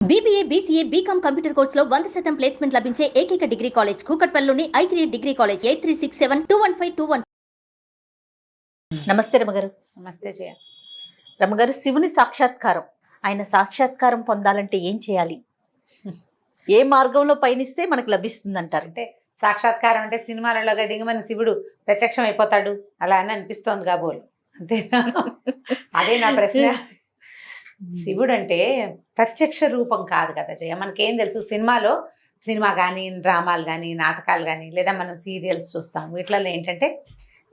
BBA, BCA, BCom computer కోర్సులో 100% placement లభించే ఏకైక డిగ్రీ కాలేజ్ కూకట్పల్లిలోని I3 డిగ్రీ కాలేజ్ 8367215215. నమస్తే రమగారు. నమస్తే జయ. రమగారు, శివుని సాక్షాత్కారం, ఆయన సాక్షాత్కారం పొందాలంటే ఏం చేయాలి? ఏ మార్గంలో పయనిస్తే మనకు లభిస్తుంది అంటారు? అంటే సాక్షాత్కారం అంటే సినిమాలలో గడ్డింగమని శివుడు ప్రత్యక్షం అయిపోతాడు అలా అని అనిపిస్తోంది కాబోలు, అంతేనా? అదే నా ప్రశ్న. శివుడు అంటే ప్రత్యక్ష రూపం కాదు కదా జయ. మనకేం తెలుసు, సినిమా కానీ, డ్రామాలు కానీ, నాటకాలు కానీ, లేదా మనం సీరియల్స్ చూస్తాం, వీటిలలో ఏంటంటే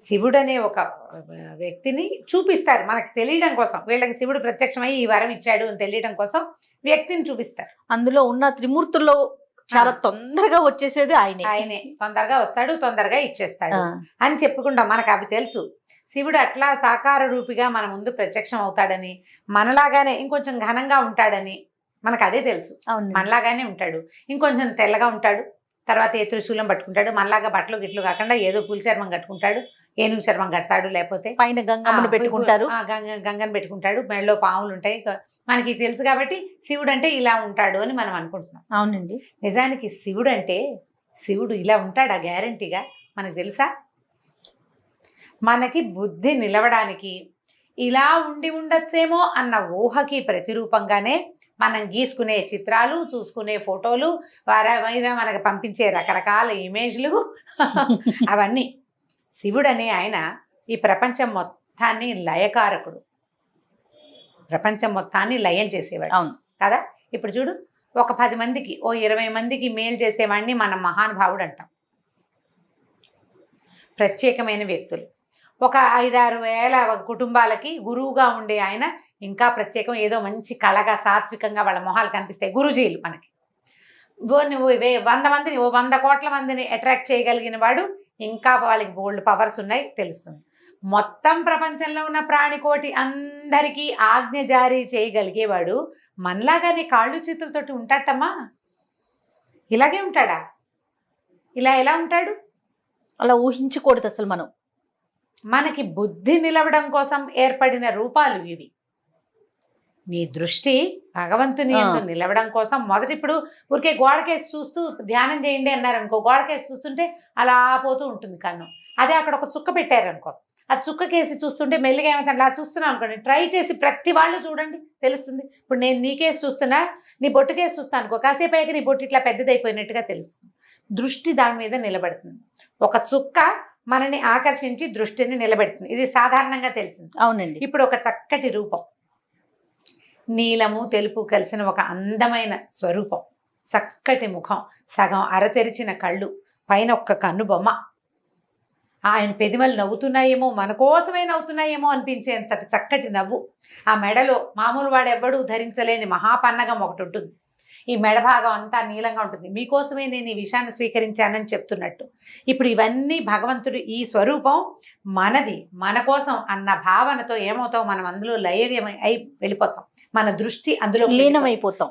శివుడు అనే ఒక వ్యక్తిని చూపిస్తారు మనకు తెలియడం కోసం. వీళ్ళకి శివుడు ప్రత్యక్షమై ఈ వరం ఇచ్చాడు అని తెలియడం కోసం వ్యక్తిని చూపిస్తారు. అందులో ఉన్న త్రిమూర్తుల్లో చాలా తొందరగా వచ్చేసేది ఆయనే. తొందరగా వస్తాడు, తొందరగా ఇచ్చేస్తాడు అని చెప్పుకుంటాం. మనకు అవి తెలుసు. శివుడు అట్లా సాకార రూపిగా మన ముందు ప్రత్యక్షం అవుతాడని, మనలాగానే ఇంకొంచెం ఘనంగా ఉంటాడని మనకు అదే తెలుసు. మనలాగానే ఉంటాడు, ఇంకొంచెం తెల్లగా ఉంటాడు, తర్వాత ఏ త్రిశూలం పట్టుకుంటాడు, మనలాగా బట్టలు గిట్లు కాకుండా ఏదో పులి చర్మం కట్టుకుంటాడు, ఏనుగు చర్మం కడతాడు, లేకపోతే పైన గంగమ్మను పెట్టుకుంటారు, గంగను పెట్టుకుంటాడు, మెడలో పాములు ఉంటాయి. మనకి తెలుసు కాబట్టి శివుడు అంటే ఇలా ఉంటాడు అని మనం అనుకుంటున్నాం. అవునండి. నిజానికి శివుడు ఇలా ఉంటాడా గ్యారంటీగా మనకు తెలుసా? మనకి బుద్ధి నిలవడానికి ఇలా ఉండి ఉండొచ్చేమో అన్న ఊహకి ప్రతిరూపంగానే మనం గీసుకునే చిత్రాలు, చూసుకునే ఫోటోలు, వారైనా మనకు పంపించే రకరకాల ఇమేజ్లు అవన్నీ. శివుడనే ఆయన ఈ ప్రపంచం మొత్తాన్ని లయకారకుడు, ప్రపంచం మొత్తాన్ని లయం చేసేవాడు. అవును కదా? ఇప్పుడు చూడు, ఒక 10 మందికి 20 మందికి మేలు చేసేవాడిని మనం మహానుభావుడు అంటాం. ప్రత్యేకమైన వ్యక్తులు. ఒక 5-6 వేల కుటుంబాలకి గురువుగా ఉండే ఆయన ఇంకా ప్రత్యేకం. ఏదో మంచి కళగా, సాత్వికంగా వాళ్ళ మొహాలు కనిపిస్తాయి గురుజీలు మనకి. 100 మందిని, 100 కోట్ల మందిని అట్రాక్ట్ చేయగలిగిన వాడు. ఇంకా వాళ్ళకి బోల్డ్ పవర్స్ ఉన్నాయి తెలుస్తుంది. మొత్తం ప్రపంచంలో ఉన్న ప్రాణికోటి అందరికీ ఆజ్ఞ జారీ చేయగలిగేవాడు మనలాగానే కాళ్ళు చేతులతోటి ఉంటాడమ్మా. ఇలాగే ఉంటాడా? ఇలా ఎలా ఉంటాడు? అలా ఊహించకూడదు అసలు. మనకి బుద్ధి నిలవడం కోసం ఏర్పడిన రూపాలు ఇవి. నీ దృష్టి భగవంతుని యందు నిలవడం కోసం మొదటి ఇప్పుడు ఊరికే గోడకేసి చూస్తూ ధ్యానం చేయండి అన్నారనుకో, గోడకేసి చూస్తుంటే అలా పోతూ ఉంటుంది కన్ను. అదే అక్కడ ఒక చుక్క పెట్టారనుకో, ఆ చుక్కకేసి చూస్తుంటే మెల్లిగా ఏమైతే అలా చూస్తున్నాం అనుకోండి. ట్రై చేసి ప్రతి వాళ్ళు చూడండి, తెలుస్తుంది. ఇప్పుడు నేను నీకేసి చూస్తున్నా, నీ బొట్టుకేసి చూస్తాను అనుకో, కాసేపు అయ్యాక నీ బొట్టు ఇట్లా పెద్దదైపోయినట్టుగా తెలుస్తుంది. దృష్టి దాని మీద నిలబడుతుంది. ఒక చుక్క మనని ఆకర్షించి దృష్టిని నిలబెడుతుంది. ఇది సాధారణంగా తెలిసింది. అవునండి. ఇప్పుడు ఒక చక్కటి రూపం, నీలము తెలుపు కలిసిన ఒక అందమైన స్వరూపం, చక్కటి ముఖం, సగం అరతెరిచిన కళ్ళు, పైన ఒక్క కన్ను బొమ్మ, ఆయన పెదిమలు నవ్వుతున్నాయేమో, మన కోసమే నవ్వుతున్నాయేమో అనిపించేంత చక్కటి నవ్వు. ఆ మెడలో మామూలు వాడెవ్వడూ ధరించలేని మహాపన్నగం ఒకటి ఉంటుంది. ఈ మెడ భాగం అంతా నీలంగా ఉంటుంది. మీకోసమే నేను ఈ విషయాన్ని స్వీకరించానని చెప్తున్నట్టు. ఇప్పుడు ఇవన్నీ భగవంతుడు, ఈ స్వరూపం మనది, మన కోసం అన్న భావనతో ఏమవుతాం, మనం అందులో లయమై వెళ్ళిపోతాం. మన దృష్టి అందులో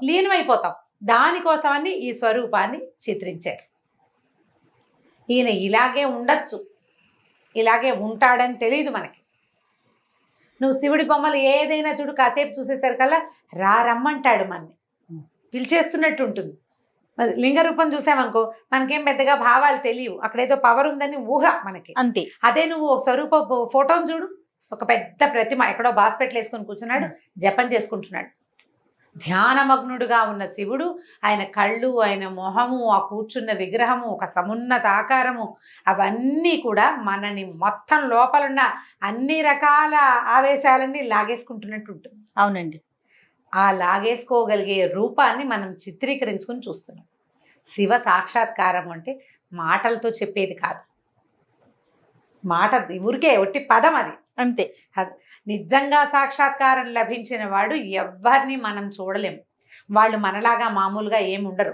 లీనమైపోతాం. దానికోసమని ఈ స్వరూపాన్ని చిత్రించారు. ఈయన ఇలాగే ఉండొచ్చు, ఇలాగే ఉంటాడని తెలియదు మనకి. నువ్వు శివుడి బొమ్మలు ఏదైనా చూడు, కాసేపు చూసేసరికల్లా రమ్మంటాడు, మనని పిలిచేస్తున్నట్టు ఉంటుంది. లింగ రూపం చూసామనుకో, మనకేం పెద్దగా భావాలు తెలియవు, అక్కడేదో పవర్ ఉందని ఊహ మనకి, అంతే. అదే నువ్వు స్వరూప ఫోటోను చూడు, ఒక పెద్ద ప్రతిమ ఎక్కడో బాస్పెట్లు వేసుకొని కూర్చున్నాడు, జపం చేసుకుంటున్నాడు. ధ్యానమగ్నుడుగా ఉన్న శివుడు, ఆయన కళ్ళు, ఆయన మొహము, ఆ కూర్చున్న విగ్రహము, ఒక సమున్నత ఆకారము, అవన్నీ కూడా మనని మొత్తం లోపలున్న అన్ని రకాల ఆవేశాలన్నీ లాగేసుకుంటున్నట్టు ఉంటుంది. అవునండి. ఆ లాగేసుకోగలిగే రూపాన్ని మనం చిత్రీకరించుకొని చూస్తున్నాం. శివ సాక్షాత్కారం అంటే మాటలతో చెప్పేది కాదు. మాట ఊరికే ఒట్టి పదం, అది అంతే. నిజంగా సాక్షాత్కారం లభించిన వాడు ఎవరిని మనం చూడలేము. వాళ్ళు మనలాగా మామూలుగా ఏముండరు.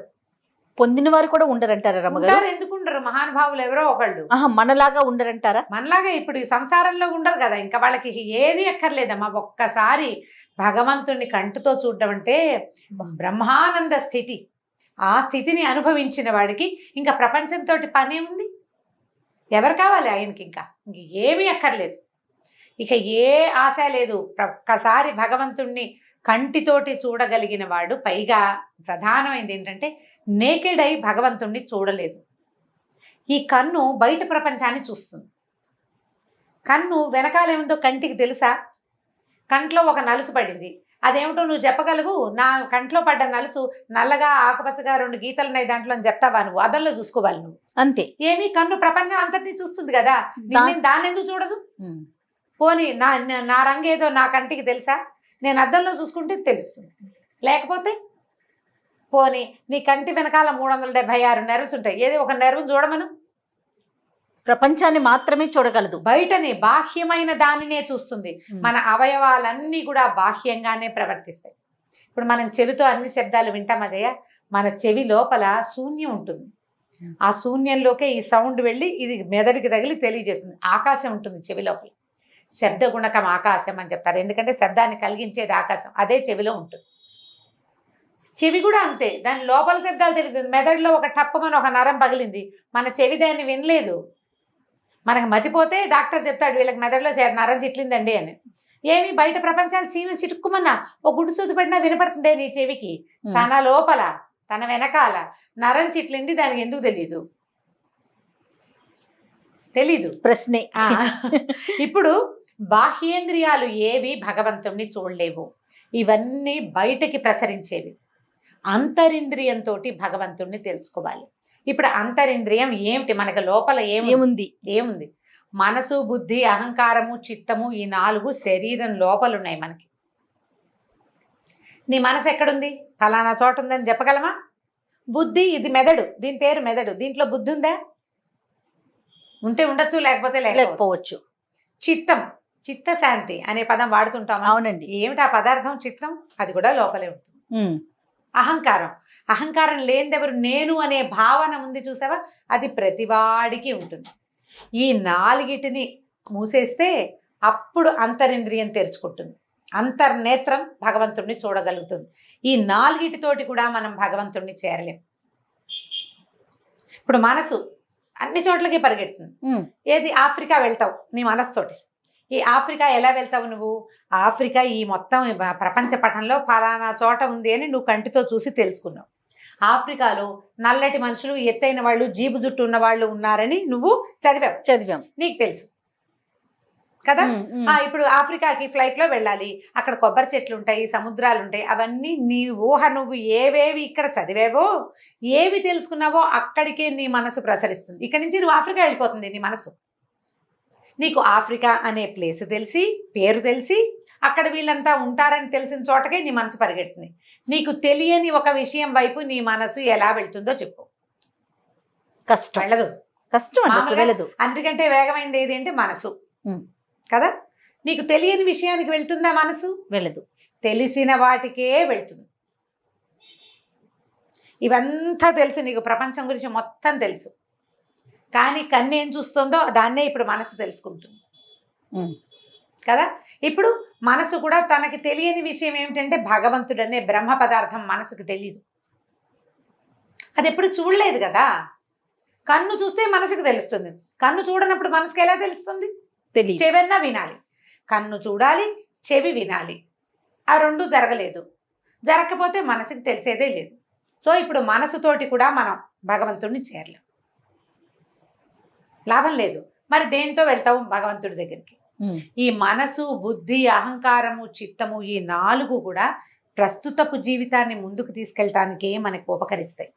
పొందిన వారు కూడా ఉండరంటారా రమ్మగారు? ఎందుకు ఉండరు? మహానుభావులు ఎవరో ఒకళ్ళు మనలాగా ఉండరంటారా? మనలాగా ఇప్పుడు ఈ సంసారంలో ఉండరు కదా. ఇంకా వాళ్ళకి ఏది అక్కర్లేదమ్మా. ఒక్కసారి భగవంతుణ్ణి కంటితో చూడడం అంటే బ్రహ్మానంద స్థితి. ఆ స్థితిని అనుభవించిన వాడికి ఇంకా ప్రపంచంతో పనే ఉంది. ఎవరు కావాలి ఆయనకి? ఇంకా ఏమీ అక్కర్లేదు. ఇక ఏ ఆశ లేదు. ఒక్కసారి భగవంతుణ్ణి కంటితోటి చూడగలిగిన వాడు, పైగా ప్రధానమైనది ఏంటంటే నేకెడ్ అయి భగవంతుణ్ణి చూడలేదు. ఈ కన్ను బయట ప్రపంచాన్ని చూస్తుంది. కన్ను వెనకాలేముందో కంటికి తెలుసా? కంట్లో ఒక నలుసు పడింది, అదేమిటో నువ్వు చెప్పగలవు? నా కంట్లో పడ్డ నలుసు నల్లగా ఆకుపచ్చగా 2 గీతలు ఉన్నాయి దాంట్లో అని చెప్తావా? నువ్వు అద్దంలో చూసుకోవాలి నువ్వు. అంతే. ఏమి కన్ను ప్రపంచం అంతటినీ చూస్తుంది కదా, దాన్ని ఎందుకు చూడదు? పోనీ నా రంగు ఏదో నా కంటికి తెలుసా? నేను అద్దంలో చూసుకుంటే తెలుస్తుంది. లేకపోతే పోనీ నీ కంటి వెనకాల 376 నెర్వ్స్ ఉంటాయి, ఏది ఒక నెర్వ్ని చూడమను. ప్రపంచాన్ని మాత్రమే చూడగలదు, బయటని బాహ్యమైన దానినే చూస్తుంది. మన అవయవాలన్నీ కూడా బాహ్యంగానే ప్రవర్తిస్తాయి. ఇప్పుడు మనం చెవితో అన్ని శబ్దాలు వింటాం అజయ్య, మన చెవి లోపల శూన్యం ఉంటుంది. ఆ శూన్యంలోకే ఈ సౌండ్ వెళ్ళి ఇది మెదడుకి తగిలి తెలియజేస్తుంది. ఆకాశం ఉంటుంది చెవి లోపల, శబ్ద గుణకం ఆకాశం అని చెప్తారు. ఎందుకంటే శబ్దాన్ని కలిగించేది ఆకాశం, అదే చెవిలో ఉంటుంది. చెవి కూడా అంతే, దాని లోపల శబ్దాలు తెలియదు. మెదడులో ఒక టప్పమని ఒక నరం పగిలింది, మన చెవి దాన్ని వినలేదు. మనకు మతిపోతే డాక్టర్ చెప్తాడు వీళ్ళకి మెదడులో నరం చిట్లిందండి అని. ఏమి బయట ప్రపంచాలు చిటుక్కుమన్నా ఓ గుడ్డు సూది పడినా వినపడుతుందే నీ చెవికి. తన లోపల తన వెనకాల నరం చిట్లింది, దానికి ఎందుకు తెలీదు. ప్రశ్నే. ఇప్పుడు బాహ్యేంద్రియాలు ఏవి భగవంతుణ్ణి చూడలేవు, ఇవన్నీ బయటకి ప్రసరించేవి. అంతరింద్రియంతో భగవంతుణ్ణి తెలుసుకోవాలి. ఇప్పుడు అంతరింద్రియం ఏమిటి? మనకు లోపల ఏముంది? మనసు, బుద్ధి, అహంకారము, చిత్తము, ఈ 4 శరీరం లోపల ఉన్నాయి మనకి. నీ మనసు ఎక్కడుంది? ఫలానా చోట ఉందని చెప్పగలమా? బుద్ధి, ఇది మెదడు, దీని పేరు మెదడు. దీంట్లో బుద్ధి ఉందా? ఉంటే ఉండొచ్చు, లేకపోతే లేకపోవచ్చు. చిత్తం, చిత్తశాంతి అనే పదం వాడుతుంటాం. అవునండి. ఏమిటి ఆ పదార్థం? చిత్తం, అది కూడా లోపలే ఉంటుంది. అహంకారం లేనిదెవరు? నేను అనే భావన ఉంది చూసావా, అది ప్రతివాడికి ఉంటుంది. ఈ 4టిని మూసేస్తే అప్పుడు అంతరింద్రియం తెరుచుకుంటుంది, అంతర్నేత్రం భగవంతుణ్ణి చూడగలుగుతుంది. ఈ 4టితోటి కూడా మనం భగవంతుణ్ణి చేరలేం. ఇప్పుడు మనసు అన్ని చోట్లకి పరిగెడుతుంది. ఏది? ఆఫ్రికా వెళ్తావు నీ మనసుతోటి. ఈ ఆఫ్రికా ఎలా వెళ్తావు నువ్వు? ఆఫ్రికా ఈ మొత్తం ప్రపంచ పటంలో ఫలానా చోట ఉంది అని నువ్వు కంటితో చూసి తెలుసుకున్నావు. ఆఫ్రికాలో నల్లటి మనుషులు, ఎత్తైన వాళ్ళు, జీబు జుట్టు ఉన్న వాళ్ళు ఉన్నారని నువ్వు చదివాం, నీకు తెలుసు కదా. ఇప్పుడు ఆఫ్రికాకి ఫ్లైట్లో వెళ్ళాలి, అక్కడ కొబ్బరి చెట్లు ఉంటాయి, సముద్రాలు ఉంటాయి, అవన్నీ నీ ఊహ. నువ్వు ఏవేవి ఇక్కడ చదివేవో, ఏవి తెలుసుకున్నావో అక్కడికే నీ మనసు ప్రసరిస్తుంది. ఇక్కడి నుంచి నువ్వు ఆఫ్రికా వెళ్ళిపోతుంది నీ మనసు. నీకు ఆఫ్రికా అనే ప్లేస్ తెలిసి, పేరు తెలిసి, అక్కడ వీళ్ళంతా ఉంటారని తెలిసిన చోటకే నీ మనసు పరిగెడుతుంది. నీకు తెలియని ఒక విషయం వైపు నీ మనసు ఎలా వెళ్తుందో చెప్పు. కష్టం, వెళ్ళదు. అందుకంటే వేగమైనది ఏది అంటే మనసు కదా. నీకు తెలియని విషయానికి వెళ్తుందా మనసు? వెళ్ళదు. తెలిసిన వాటికే వెళ్తుంది. ఇవంతా తెలుసు నీకు, ప్రపంచం గురించి మొత్తం తెలుసు. కానీ కన్ను ఏం చూస్తుందో దాన్నే ఇప్పుడు మనసు తెలుసుకుంటుంది కదా. ఇప్పుడు మనసు కూడా తనకి తెలియని విషయం ఏమిటంటే భగవంతుడు అనే బ్రహ్మ పదార్థం మనసుకు తెలియదు. అది ఎప్పుడు చూడలేదు కదా. కన్ను చూస్తే మనసుకు తెలుస్తుంది, కన్ను చూడనప్పుడు మనసుకు ఎలా తెలుస్తుంది? చెవన్నా వినాలి. కన్ను చూడాలి, చెవి వినాలి, ఆ 2 జరగలేదు. జరగకపోతే మనసుకు తెలిసేదే లేదు. సో ఇప్పుడు మనసుతోటి కూడా మనం భగవంతుడిని చేరలేం, లాభం లేదు. మరి దేంతో వెళ్తావు భగవంతుడి దగ్గరికి? ఈ మనసు, బుద్ధి, అహంకారము, చిత్తము, ఈ 4 కూడా ప్రస్తుతపు జీవితాన్ని ముందుకు తీసుకెళ్ళటానికే మనకు ఉపకరిస్తాయి.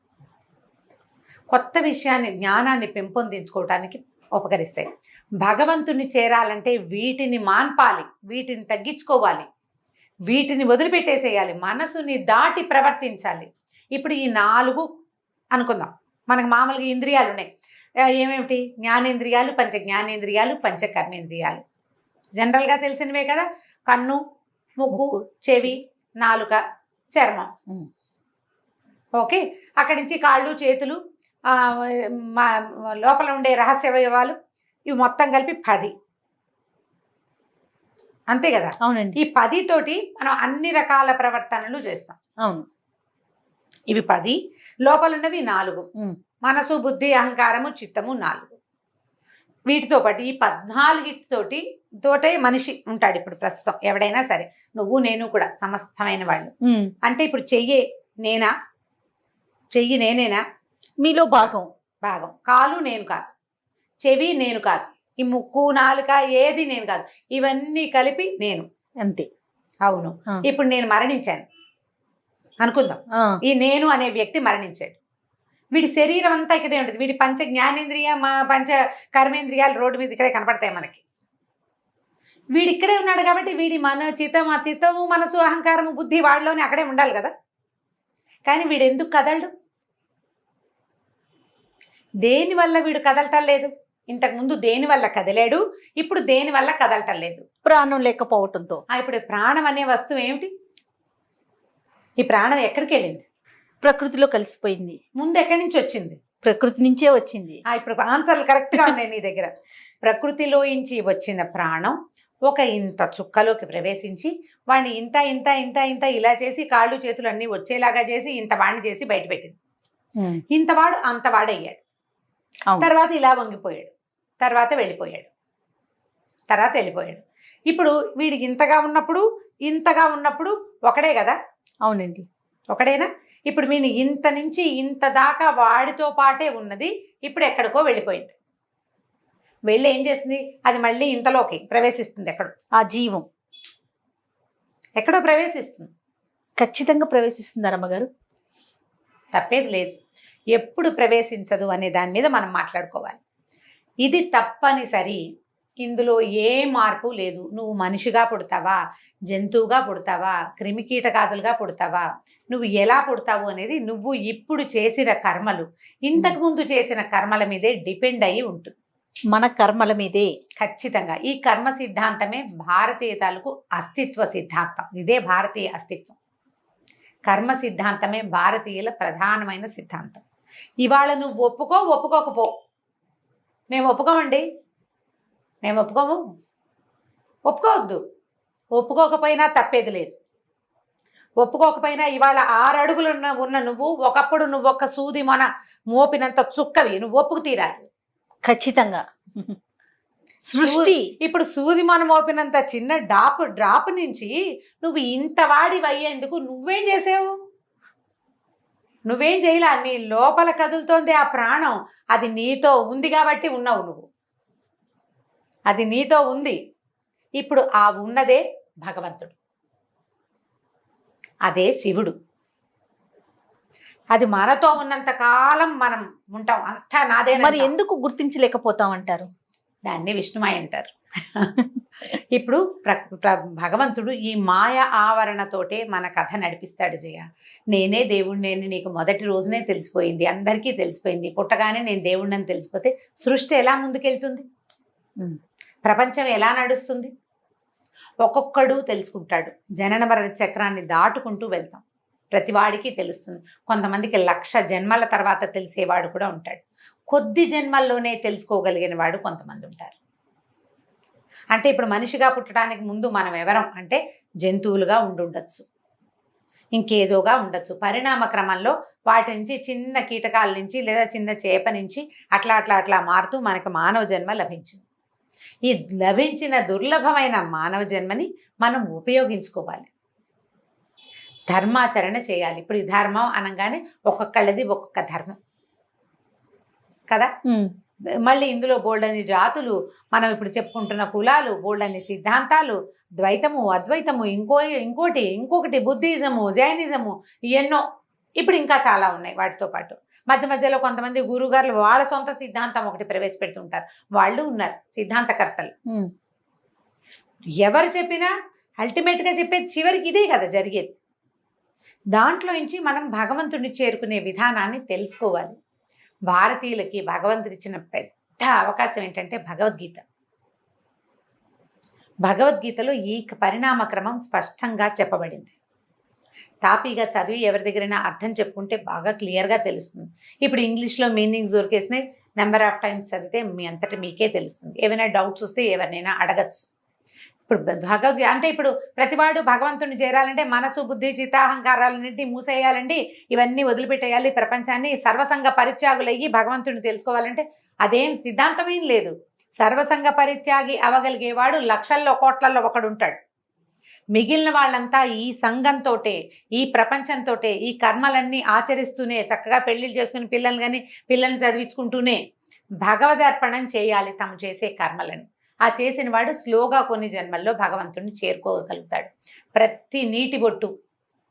కొత్త విషయాన్ని, జ్ఞానాన్ని పెంపొందించుకోవటానికి ఉపకరిస్తాయి. భగవంతుని చేరాలంటే వీటిని మాన్పాలి, వీటిని తగ్గించుకోవాలి, వీటిని వదిలిపెట్టేసేయాలి, మనసుని దాటి ప్రవర్తించాలి. ఇప్పుడు ఈ 4 అనుకుందాం. మనకు మామూలుగా ఇంద్రియాలు ఉన్నాయి. ఏమేమిటి? జ్ఞానేంద్రియాలు, పంచ జ్ఞానేంద్రియాలు, పంచ కర్మేంద్రియాలు. జనరల్గా తెలిసినవే కదా. కన్ను, ముక్కు, చెవి, నాలుక, చర్మం. ఓకే. అక్కడి నుంచి కాళ్ళు, చేతులు, లోపల ఉండే రహస్యవయవాలు, ఇవి మొత్తం కలిపి 10. అంతే కదా. అవునండి. ఈ 10 తోటి మనం అన్ని రకాల ప్రవర్తనలు చేస్తాం. అవును. ఇవి 10, లోపల ఉన్నవి 4. మనసు, బుద్ధి, అహంకారము, చిత్తము 4. వీటితో పాటు ఈ 14 తోటి తోటే మనిషి ఉంటాడు ఇప్పుడు ప్రస్తుతం ఎవడైనా సరే, నువ్వు నేను కూడా సమస్తమైన వాళ్ళు. అంటే ఇప్పుడు చెయ్యి నేనేనా? మీలో భాగం. భాగం. కాలు నేను కాదు, చెవి నేను కాదు, ఈ ముక్కు నాలుక ఏది నేను కాదు, ఇవన్నీ కలిపి నేను. అంతే. అవును. ఇప్పుడు నేను మరణించాను అనుకుందాం. ఈ నేను అనే వ్యక్తి మరణించాడు. వీడి శరీరం అంతా ఇక్కడే ఉంటుంది. వీడి పంచ జ్ఞానేంద్రియ పంచ కర్మేంద్రియాలు రోడ్డు మీద ఇక్కడే కనపడతాయి మనకి. వీడు ఇక్కడే ఉన్నాడు కాబట్టి వీడి చిత్తము మనసు అహంకారము బుద్ధి వాడిలోనే అక్కడే ఉండాలి కదా. కానీ వీడు ఎందుకు కదలడు? దేనివల్ల వీడు కదలటం లేదు? ఇంతకుముందు దేనివల్ల కదిలాడు, ఇప్పుడు దేనివల్ల కదలటం లేదు? ప్రాణం లేకపోవటంతో. ఇప్పుడు ప్రాణం అనే వస్తువు ఏమిటి? ఈ ప్రాణం ఎక్కడికి వెళ్ళింది? ప్రకృతిలో కలిసిపోయింది. ముందు ఎక్కడి నుంచి వచ్చింది? ప్రకృతి నుంచే వచ్చింది. ఇప్పుడు ఆన్సర్లు కరెక్ట్గా ఉన్నాయి నీ దగ్గర. ప్రకృతిలోంచి వచ్చిన ప్రాణం ఒక ఇంత చుక్కలోకి ప్రవేశించి వాడిని ఇంత ఇంత ఇంత ఇంత ఇలా చేసి కాళ్ళు చేతులు అన్నీ వచ్చేలాగా చేసి ఇంత వాడిని చేసి బయట పెట్టింది. ఇంతవాడు అంతవాడయ్యాడు. తర్వాత ఇలా వంగిపోయాడు, తర్వాత వెళ్ళిపోయాడు. ఇప్పుడు వీడు ఇంతగా ఉన్నప్పుడు ఒకడే కదా. అవునండి, ఒకడేనా? ఇప్పుడు వీని ఇంత నుంచి ఇంత దాకా వాడితో పాటే ఉన్నది, ఇప్పుడు ఎక్కడికో వెళ్ళిపోయింది. వెళ్ళి ఏం చేస్తుంది? అది మళ్ళీ ఇంతలోకి ప్రవేశిస్తుంది. ఎక్కడో ఆ జీవం ఎక్కడో ప్రవేశిస్తుంది. ఖచ్చితంగా ప్రవేశిస్తుంది అమ్మగారు. తప్పేది లేదు. ఎప్పుడు ప్రవేశించదు అనే దాని మీద మనం మాట్లాడుకోవాలి. ఇది తప్పనిసరి. ఇందులో ఏ మార్పు లేదు. నువ్వు మనిషిగా పుడతావా, జంతువుగా పుడతావా, క్రిమికీటకాదులుగా పుడతావా, నువ్వు ఎలా పుడతావు అనేది నువ్వు ఇప్పుడు చేసిన కర్మలు, ఇంతకుముందు చేసిన కర్మల మీదే డిపెండ్ అయ్యి ఉంటుంది. మన కర్మల మీదే. ఖచ్చితంగా. ఈ కర్మ సిద్ధాంతమే భారతీయ తాలూకు అస్తిత్వ సిద్ధాంతం. ఇదే భారతీయ అస్తిత్వం. కర్మ సిద్ధాంతమే భారతీయుల ప్రధానమైన సిద్ధాంతం. ఇవాళ నువ్వు ఒప్పుకోకపో. మేము ఒప్పుకోమండి, మేము ఒప్పుకోము. ఒప్పుకోవద్దు. ఒప్పుకోకపోయినా తప్పేది లేదు. ఒప్పుకోకపోయినా ఇవాళ 6 అడుగులు ఉన్న నువ్వు ఒకప్పుడు నువ్వు ఒక సూది మన మోపినంత చుక్కవి, నువ్వు ఒప్పుకు తీరాలి. ఖచ్చితంగా. సృష్టి ఇప్పుడు సూది మన మోపినంత చిన్న డ్రాప్ నుంచి నువ్వు ఇంత వాడి అయ్యేందుకు నువ్వేం చేసావు? నువ్వేం చేయలే. నీ లోపల కదులుతోంది ఆ ప్రాణం. అది నీతో ఉంది కాబట్టి ఉన్నావు నువ్వు. అది నీతో ఉంది. ఇప్పుడు ఆ ఉన్నదే భగవంతుడు, అదే శివుడు. అది మనతో ఉన్నంత కాలం మనం ఉంటాం. అంతా నాదే. మరి ఎందుకు గుర్తించలేకపోతాం అంటారు? దాన్ని విష్ణుమాయ అంటారు. ఇప్పుడు భగవంతుడు ఈ మాయ ఆవరణతోటే మన కథ నడిపిస్తాడు. జయ, నేనే దేవుడిని నీకు మొదటి రోజునే తెలిసిపోయింది, అందరికీ తెలిసిపోయింది. పుట్టగానే నేను దేవుడిని తెలిసిపోతే సృష్టి ఎలా ముందుకెళ్తుంది? ప్రపంచం ఎలా నడుస్తుంది? ఒక్కొక్కడు తెలుసుకుంటాడు. జనన మరణ చక్రాన్ని దాటుకుంటూ వెళ్తాం. ప్రతివాడికి తెలుస్తుంది. కొంతమందికి 1,00,000 జన్మల తర్వాత తెలిసేవాడు కూడా ఉంటాడు. కొద్ది జన్మల్లోనే తెలుసుకోగలిగిన వాడు కొంతమంది ఉంటారు. అంటే ఇప్పుడు మనిషిగా పుట్టడానికి ముందు మనం ఎవరం అంటే జంతువులుగా ఉండొచ్చు, ఇంకేదోగా ఉండొచ్చు. పరిణామ క్రమంలో వాటి నుంచి చిన్న కీటకాల నుంచి లేదా చిన్న చేప నుంచి అట్లా అట్లా అట్లా మారుతూ మనకు మానవ జన్మ లభించింది. ఈ లభించిన దుర్లభమైన మానవ జన్మని మనం ఉపయోగించుకోవాలి, ధర్మాచరణ చేయాలి. ఇప్పుడు ఈ ధర్మం అనగానే ఒక్కొక్కళ్ళది ఒక్కొక్క ధర్మం కదా. మళ్ళీ ఇందులో బోల్డని జాతులు, మనం ఇప్పుడు చెప్పుకుంటున్న కులాలు, బోల్డని సిద్ధాంతాలు, ద్వైతము అద్వైతము, ఇంకొకటి బుద్ధిజము, జైనిజము, ఎన్నో ఇప్పుడు ఇంకా చాలా ఉన్నాయి. వాటితో పాటు మధ్య మధ్యలో కొంతమంది గురుగారులు వాళ్ళ సొంత సిద్ధాంతం ఒకటి ప్రవేశపెడుతుంటారు. వాళ్ళు ఉన్నారు సిద్ధాంతకర్తలు. ఎవరు చెప్పినా అల్టిమేట్గా చెప్పేది చివరికి ఇదే కదా జరిగేది. దాంట్లో నుంచి మనం భగవంతుడిని చేరుకునే విధానాన్ని తెలుసుకోవాలి. భారతీయులకి భగవంతుడు ఇచ్చిన పెద్ద అవకాశం ఏంటంటే భగవద్గీత. భగవద్గీతలో ఈ పరిణామ క్రమం స్పష్టంగా చెప్పబడింది. తాపీగా చదివి ఎవరి దగ్గరైనా అర్థం చెప్పుకుంటే బాగా క్లియర్గా తెలుస్తుంది. ఇప్పుడు ఇంగ్లీష్లో మీనింగ్స్ దొరికేసినాయి. నెంబర్ ఆఫ్ టైమ్స్ చదివితే మీ అంతటా మీకే తెలుస్తుంది. ఏమైనా డౌట్స్ వస్తే ఎవరినైనా అడగచ్చు. ఇప్పుడు భగవద్గీత అంటే ఇప్పుడు ప్రతివాడు భగవంతుని చేరాలంటే మనసు బుద్ధి చిత్తాహంకారాలన్నింటినీ మూసేయాలండి, ఇవన్నీ వదిలిపెట్టేయాలి, ప్రపంచాన్ని సర్వసంగ పరిత్యాగులయ్యి భగవంతుని తెలుసుకోవాలంటే అదేం సిద్ధాంతమేం లేదు. సర్వసంగ పరిత్యాగి అవగలిగేవాడు లక్షల్లో కోట్లల్లో ఒకడు ఉంటాడు. మిగిలిన వాళ్ళంతా ఈ సంఘంతో, ఈ ప్రపంచంతో, ఈ కర్మలన్నీ ఆచరిస్తూనే చక్కగా పెళ్లిళ్ళు చేసుకుని పిల్లల్ని చదివించుకుంటూనే భగవదర్పణం చేయాలి తమ చేసే కర్మలని. ఆ చేసిన వాడు స్లోగా కొన్ని జన్మల్లో భగవంతుడిని చేరుకోగలుగుతాడు. ప్రతి నీటి బొట్టు,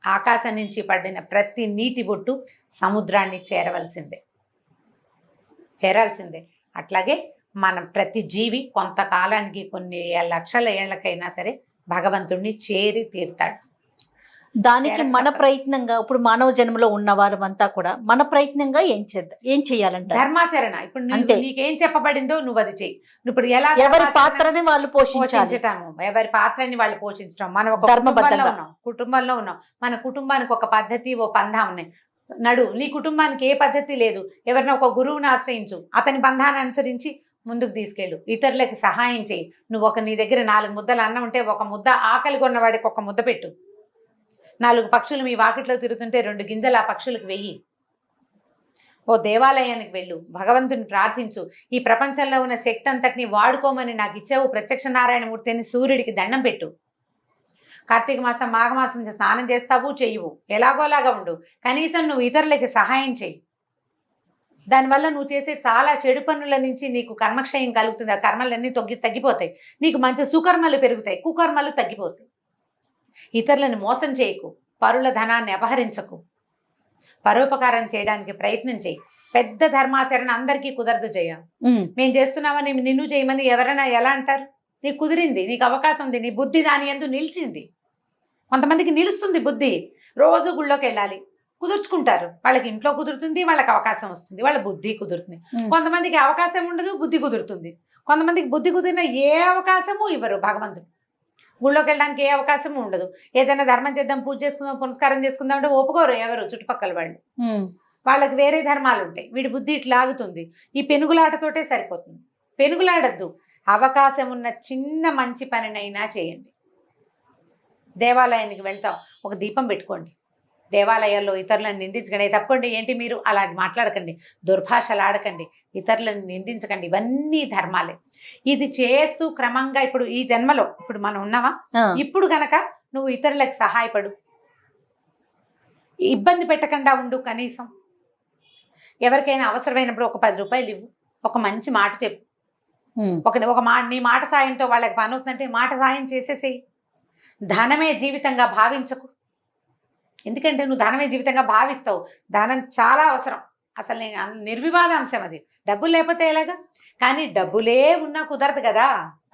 ఆకాశం నుంచి పడిన ప్రతి నీటి బొట్టు సముద్రాన్ని చేరాల్సిందే. అట్లాగే మనం ప్రతి జీవి కొంతకాలానికి కొన్ని లక్షల ఏళ్లకైనా సరే భగవంతుడిని చేరి తీరుతాడు. దానికి మన ప్రయత్నంగా ఇప్పుడు మానవ జన్మలో ఉన్న వారమంతా కూడా మన ప్రయత్నంగా ఏం చేయాలంట? ధర్మాచరణ. ఇప్పుడు నీకేం చెప్పబడిందో నువ్వు అది చెయ్యి. ఇప్పుడు ఎలా ఎవరి పాత్రని వాళ్ళు పోషించటము, ఎవరి పాత్రని వాళ్ళు పోషించడం. మనం ఒక కుటుంబంలో ఉన్నాం. మన కుటుంబానికి ఒక పద్ధతి, ఓ పంధా ఉన్నాయి. నీ కుటుంబానికి ఏ పద్ధతి లేదు, ఎవరిన ఒక గురువుని ఆశ్రయించు, అతని బంధాన్ని అనుసరించి ముందుకు తీసుకెళ్ళు, ఇతరులకి సహాయం చేయి. నువ్వు నీ దగ్గర 4 ముద్దలు అన్నం ఉంటే ఒక ముద్ద ఆకలి కొన్నవాడికి ఒక ముద్ద పెట్టు. 4 పక్షులు మీ వాకిట్లో తిరుగుతుంటే 2 గింజలు ఆ పక్షులకు వెయ్యి. ఓ దేవాలయానికి వెళ్ళు, భగవంతుని ప్రార్థించు. ఈ ప్రపంచంలో ఉన్న శక్తి అంతటిని వాడుకోమని నాకు ఇచ్చావు ప్రత్యక్ష నారాయణమూర్తి అని సూర్యుడికి దండం పెట్టు. కార్తీక మాసం, మాఘమాసం స్నానం చేస్తావు, చెయ్యవు, ఎలాగోలాగా ఉండు. కనీసం నువ్వు ఇతరులకి సహాయం చెయ్యి. దానివల్ల నువ్వు చేసే చాలా చెడు పనుల నుంచి నీకు కర్మక్షయం కలుగుతుంది. ఆ కర్మలన్నీ తగ్గిపోతాయి. నీకు మంచి సుకర్మలు పెరుగుతాయి, కుకర్మలు తగ్గిపోతాయి. ఇతరులను మోసం చేయకు, పరుల ధనాన్ని అపహరించకు, పరోపకారం చేయడానికి ప్రయత్నం చేయి. పెద్ద ధర్మాచరణ అందరికీ కుదరదు జయ. మేము చేస్తున్నామని నిన్ను చేయమని ఎవరైనా ఎలా అంటారు? నీకు కుదిరింది, నీకు అవకాశం ఉంది, నీ బుద్ధి దాని యందు నిలిచింది. కొంతమందికి నిలుస్తుంది బుద్ధి, రోజు గుళ్ళోకి వెళ్ళాలి, కుదుర్చుకుంటారు. వాళ్ళకి ఇంట్లో కుదురుతుంది, వాళ్ళకి అవకాశం వస్తుంది, వాళ్ళ బుద్ధి కుదురుతుంది. కొంతమందికి అవకాశం ఉండదు, బుద్ధి కుదురుతుంది. కొంతమందికి బుద్ధి కుదిరిన ఏ అవకాశము ఇవ్వరు భగవంతుడు. గుళ్ళోకి వెళ్ళడానికి ఏ అవకాశం ఉండదు. ఏదైనా ధర్మం చేద్దాం, పూజ చేసుకుందాం, పునస్కారం చేసుకుందాం అంటే ఒప్పుకోరు ఎవరు, చుట్టుపక్కల వాళ్ళు. వాళ్ళకి వేరే ధర్మాలు ఉంటాయి. వీడి బుద్ధి ఇట్లా ఆగుతుంది. ఈ పెనుగులాటతోటే సరిపోతుంది. పెనుగులాడద్దు. అవకాశం ఉన్న చిన్న మంచి పనినైనా చేయండి. దేవాలయానికి వెళ్తాం, ఒక దీపం పెట్టుకోండి. దేవాలయాల్లో ఇతరులను నిందించకండి. తప్పకుండా ఏంటి మీరు అలా మాట్లాడకండి, దుర్భాషలు ఆడకండి, ఇతరులను నిందించకండి. ఇవన్నీ ధర్మాలే. ఇది చేస్తూ క్రమంగా ఇప్పుడు ఈ జన్మలో ఇప్పుడు మనం ఉన్నావా, ఇప్పుడు గనక నువ్వు ఇతరులకు సహాయపడు, ఇబ్బంది పెట్టకుండా ఉండు. కనీసం ఎవరికైనా అవసరమైనప్పుడు ఒక 10 రూపాయలు ఇవ్వు, ఒక మంచి మాట చెప్పు. నీ మాట సాయంతో వాళ్ళకి పని అవుతుందంటే మాట సాయం చేసేసేయి. ధనమే జీవితంగా భావించకు. ఎందుకంటే నువ్వు ధనమే జీవితంగా భావిస్తావు. ధనం చాలా అవసరం, అసలు నిర్వివాద అంశం అది. డబ్బులు లేకపోతే ఎలాగా? కానీ డబ్బులే ఉన్నా కుదరదు కదా.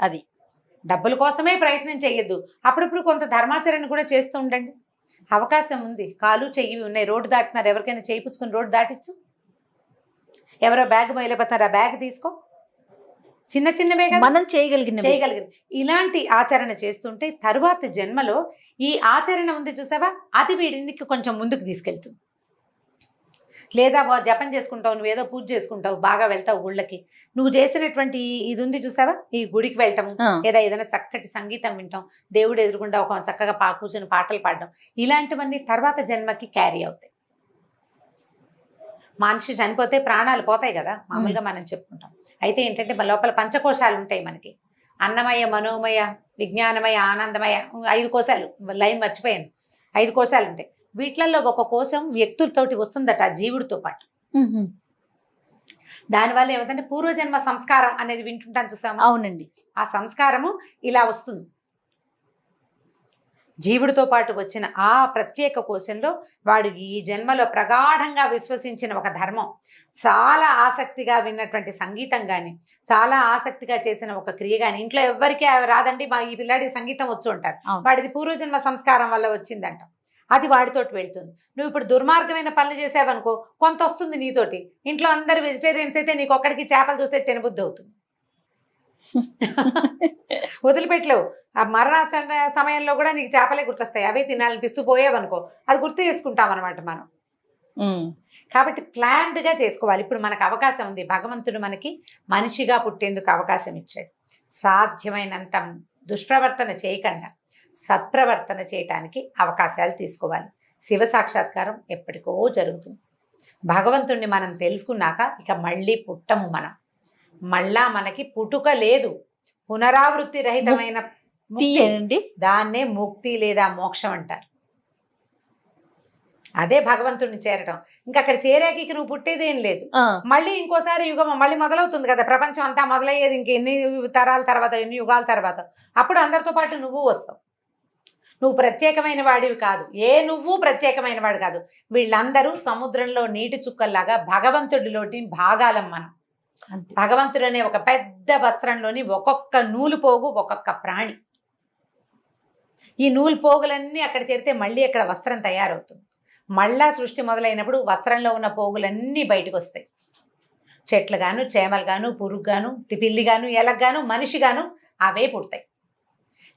అది డబ్బుల కోసమే ప్రయత్నం చేయొద్దు. అప్పుడప్పుడు కొంత ధర్మాచరణ కూడా చేస్తూ ఉండండి. అవకాశం ఉంది, కాలు చెయ్యి ఉన్నాయి, రోడ్డు దాటుతున్నారు, ఎవరికైనా చేయించుకుని రోడ్డు దాటించు. ఎవరో బ్యాగ్ మైలపోతున్నారు, ఆ బ్యాగ్ తీసుకో. చిన్న చిన్నవే కదా మనం చేయగలిగిన. ఇలాంటి ఆచరణ చేస్తుంటే తరువాత జన్మలో ఈ ఆచరణ ఉంది చూసావా, అది వీడికి కొంచెం ముందుకు తీసుకెళ్తుంది. లేదా జపం చేసుకుంటావు, నువ్వు ఏదో పూజ చేసుకుంటావు, బాగా వెళ్తావు గుళ్ళకి, నువ్వు చేసినటువంటి ఇది ఉంది చూసావా, ఈ గుడికి వెళ్ళటం, లేదా ఏదైనా చక్కటి సంగీతం వింటాం, దేవుడు ఎదురుకుండా ఒక చక్కగా కూర్చొని పాటలు పాడడం, ఇలాంటివన్నీ తర్వాత జన్మకి క్యారీ అవుతాయి. మనిషి చనిపోతే ప్రాణాలు పోతాయి కదా మామూలుగా మనం చెప్పుకుంటాం. అయితే ఏంటంటే లోపల పంచకోశాలు ఉంటాయి మనకి, అన్నమయ, మనోమయ, విజ్ఞానమయ, ఆనందమయ, 5 కోశాలు. లైన్ మర్చిపోయాను. 5 కోశాలు ఉంటాయి. వీటిలలో ఒక కోశం వ్యక్తులతోటి వస్తుందట, జీవుడితో పాటు. దానివల్ల ఏమిటంటే పూర్వజన్మ సంస్కారం అనేది వింటుంటాను చూసాము. అవునండి. ఆ సంస్కారము ఇలా వస్తుంది. జీవుడితో పాటు వచ్చిన ఆ ప్రత్యేక కోశంలో వాడు ఈ జన్మలో ప్రగాఢంగా విశ్వసించిన ఒక ధర్మం, చాలా ఆసక్తిగా విన్నటువంటి సంగీతం కానీ, చాలా ఆసక్తిగా చేసిన ఒక క్రియ కానీ, ఇంట్లో ఎవ్వరికీ రాదండి, ఈ పిల్లాడికి సంగీతం వచ్చు అంటారు. వాడిది పూర్వజన్మ సంస్కారం వల్ల వచ్చిందంట. అది వాడితోటి వెళ్తుంది. నువ్వు ఇప్పుడు దుర్మార్గమైన పనులు చేసావనుకో, కొంత వస్తుంది నీతోటి. ఇంట్లో అందరు వెజిటేరియన్స్ అయితే నీకు ఒక్కడికి చేపలు చూస్తే తినబుద్ధి అవుతుంది. వదిలిపెట్టలేవు. ఆ మరణ సమయంలో కూడా నీకు చేపలే గుర్తొస్తాయి, అవే తినాలనిపిస్తూ పోయావనుకో, అది గుర్తు చేసుకుంటాం అనమాట మనం. కాబట్టి ప్లాన్డ్గా చేసుకోవాలి. ఇప్పుడు మనకు అవకాశం ఉంది, భగవంతుడు మనకి మనిషిగా పుట్టేందుకు అవకాశం ఇచ్చాడు. సాధ్యమైనంత దుష్ప్రవర్తన చేయకుండా సత్ప్రవర్తన చేయటానికి అవకాశాలు తీసుకోవాలి. శివ సాక్షాత్కారం ఎప్పటికో జరుగుతుంది. భగవంతుణ్ణి మనం తెలుసుకున్నాక ఇక మళ్ళీ పుట్టము. మనం మళ్ళా మనకి పుట్టుక లేదు, పునరావృత్తి రహితమైన ముక్తి. అండి దాన్నే ముక్తి లేదా మోక్షం అంటారు. అదే భగవంతుడిని చేరటం. ఇంకా అక్కడ చేరాక ఇక నువ్వు పుట్టేదేం లేదు. మళ్ళీ ఇంకోసారి యుగం మళ్ళీ మొదలవుతుంది కదా, ప్రపంచం అంతా మొదలయ్యేది ఇంకెన్ని తరాల తర్వాత, ఎన్ని యుగాల తర్వాత. అప్పుడు అందరితో పాటు నువ్వు వస్తావు. నువ్వు ప్రత్యేకమైన వాడివి కాదు, నువ్వు ప్రత్యేకమైన వాడు కాదు. వీళ్ళందరూ సముద్రంలో నీటి చుక్కల్లాగా భగవంతుడిలోటి భాగాలం మనం. భగవంతుడు అనే ఒక పెద్ద వస్త్రంలోని ఒక్కొక్క నూలు పోగు ఒక్కొక్క ప్రాణి. ఈ నూలు పోగులన్నీ అక్కడ చేరితే మళ్ళీ అక్కడ వస్త్రం తయారవుతుంది. మళ్ళా సృష్టి మొదలైనప్పుడు వస్త్రంలో ఉన్న పోగులన్నీ బయటకు వస్తాయి. చెట్లు గాను, చేమలు గాను, పురుగు గాను, పిల్లి గాను, ఎలక గాను, మనిషి గాను అవే పుడతాయి.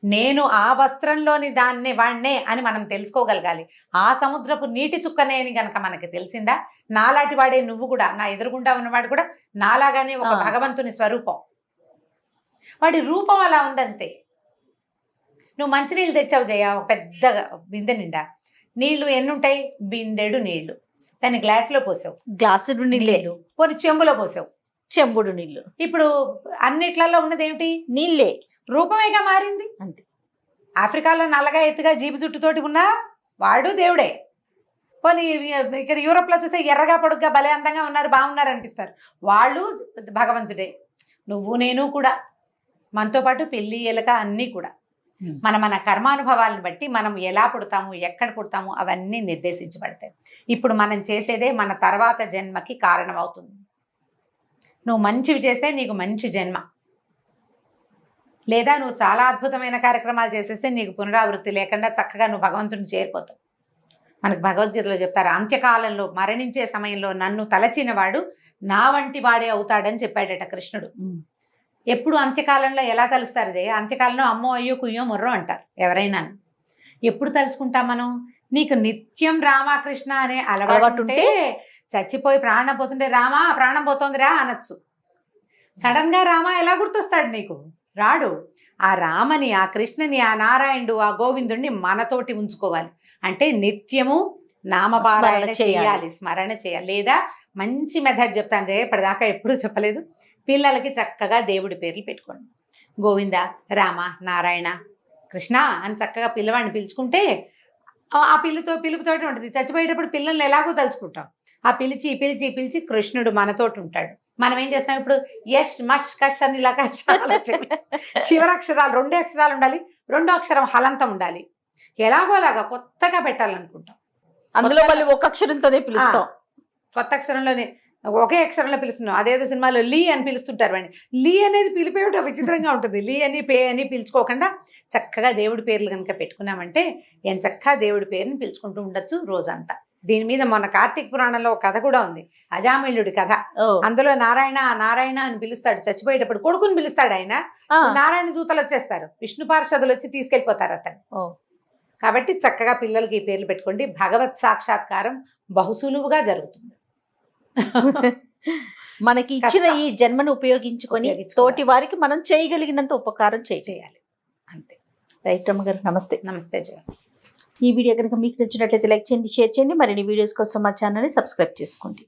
నేను ఆ వస్త్రంలోని దాన్నే వాణ్ణే అని మనం తెలుసుకోగలగాలి. ఆ సముద్రపు నీటి చుక్కనే అని గనక మనకి తెలిసిందా, నాలాంటి వాడే నువ్వు కూడా, నా ఎదురుగుండా ఉన్నవాడు కూడా నాలాగానే ఒక భగవంతుని స్వరూపం. వాడి రూపం అలా ఉందంతే. నువ్వు మంచినీళ్ళు తెచ్చావు జయ, ఒక పెద్ద బిందె నిండా. నీళ్లు ఎన్ని ఉంటాయి? బిందెడు నీళ్లు. దాన్ని గ్లాసులో పోసావు, గ్లాసుడు నీళ్ళు. కొన్ని చెంబులో పోసావు, చెంబుడు నీళ్లు. ఇప్పుడు అన్నిట్లలో ఉన్నది ఏమిటి? నీళ్ళే. రూపమేగా మారింది అంతే. ఆఫ్రికాలో నల్లగా ఎత్తుగా జీబు జుట్టుతోటి ఉన్నా వాడు దేవుడే. పోనీ ఇక్కడ యూరోప్లో చూస్తే ఎర్రగా పొడుగ్గా భలే అందంగా ఉన్నారు, బాగున్నారు అనిపిస్తారు, వాళ్ళు భగవంతుడే. నువ్వు నేను కూడా, మనతో పాటు పిల్లి ఎలక అన్నీ కూడా మన కర్మానుభవాలను బట్టి మనం ఎలా పుడతాము, ఎక్కడ పుడతాము అవన్నీ నిర్దేశించబడతాయి. ఇప్పుడు మనం చేసేదే మన తర్వాత జన్మకి కారణం అవుతుంది. నువ్వు మంచివి చేస్తే నీకు మంచి జన్మ, లేదా నువ్వు చాలా అద్భుతమైన కార్యక్రమాలు చేసేస్తే నీకు పునరావృత్తి లేకుండా చక్కగా నువ్వు భగవంతుని చేరిపోతావు. మనకు భగవద్గీతలో చెప్తారు, అంత్యకాలంలో మరణించే సమయంలో నన్ను తలచిన వాడు నా వంటి వాడే అవుతాడని చెప్పాడట కృష్ణుడు. ఎప్పుడు అంత్యకాలంలో ఎలా తలుస్తారు జయ? అంత్యకాలంలో అమ్మో అయ్యో కుయ్యో మొర్రో అంటారు ఎవరైనా. ఎప్పుడు తలుచుకుంటాం మనం? నీకు నిత్యం రామకృష్ణ అనే అలవాటు ఉంటే, చచ్చిపోయి ప్రాణం పోతుంటే రామా ప్రాణం పోతోందిరా అనొచ్చు. సడన్ గా రామా ఎలా గుర్తొస్తాడు నీకు? రాడు. ఆ రామని, ఆ కృష్ణని, ఆ నారాయణుడు, ఆ గోవిందుడిని మనతోటి ఉంచుకోవాలి అంటే నిత్యము నామపారాయణ చేయాలి, స్మరణ చేయాలి. లేదా మంచి మెథడ్ చెప్తాను జయ, ఇప్పటిదాకా ఎప్పుడూ చెప్పలేదు. పిల్లలకి చక్కగా దేవుడి పేర్లు పెట్టుకోండి. గోవింద, రామ, నారాయణ, కృష్ణ అని చక్కగా పిల్లవాడిని పిలుచుకుంటే ఆ పిలుపుతోటి ఉంటుంది. చచ్చిపోయేటప్పుడు పిల్లల్ని ఎలాగో తలుచుకుంటాం. ఆ పిలిచి పిలిచి పిలిచి కృష్ణుడు మనతోటి ఉంటాడు. మనం ఏం చేస్తాం ఇప్పుడు? యష్ మష్ కష్ అని ఇలా చివరి అక్షరాలు 2 అక్షరాలు ఉండాలి, 2వ అక్షరం హలంతం ఉండాలి. ఎలాగోలాగా కొత్తగా పెట్టాలనుకుంటాం. అందులో మళ్ళీ ఒక అక్షరంతోనే పిలుస్తాం. కొత్త అక్షరంలోనే ఒకే అక్షరంలో పిలుస్తున్నాం. అదేదో సినిమాలో లీ అని పిలుస్తుంటారు వాడిని. లీ అనేది పిలిపేయటం విచిత్రంగా ఉంటుంది. లీ అని పే అని పిలుచుకోకుండా చక్కగా దేవుడి పేర్లు కనుక పెట్టుకున్నామంటే ఏం చక్కగా దేవుడి పేరుని పిలుచుకుంటూ ఉండొచ్చు రోజంతా. దీని మీద మన కార్తీక పురాణంలో ఒక కథ కూడా ఉంది, అజామిళుడి కథ. అందులో నారాయణ నారాయణ అని పిలుస్తాడు. చచ్చిపోయేటప్పుడు కొడుకుని పిలుస్తాడు ఆయన. నారాయణ దూతలు వచ్చేస్తారు, విష్ణు పార్షదులు వచ్చి తీసుకెళ్ళిపోతారు అతన్ని. కాబట్టి చక్కగా పిల్లలకి ఈ పేర్లు పెట్టుకోండి. భగవత్ సాక్షాత్కారం బహుసులువుగా జరుగుతుంది. మనకి ఇచ్చిన ఈ జన్మను ఉపయోగించుకొని తోటి వారికి మనం చేయగలిగినంత ఉపకారం చేయాలి అంతే. రైట్ రమ్మగారు, నమస్తే. నమస్తే జయ. ఈ వీడియో కనుక మీకు నచ్చినట్లయితే లైక్ చేయండి, షేర్ చేయండి. మరిన్ని వీడియోస్ కోసం మా ఛానల్ని సబ్స్క్రైబ్ చేసుకోండి.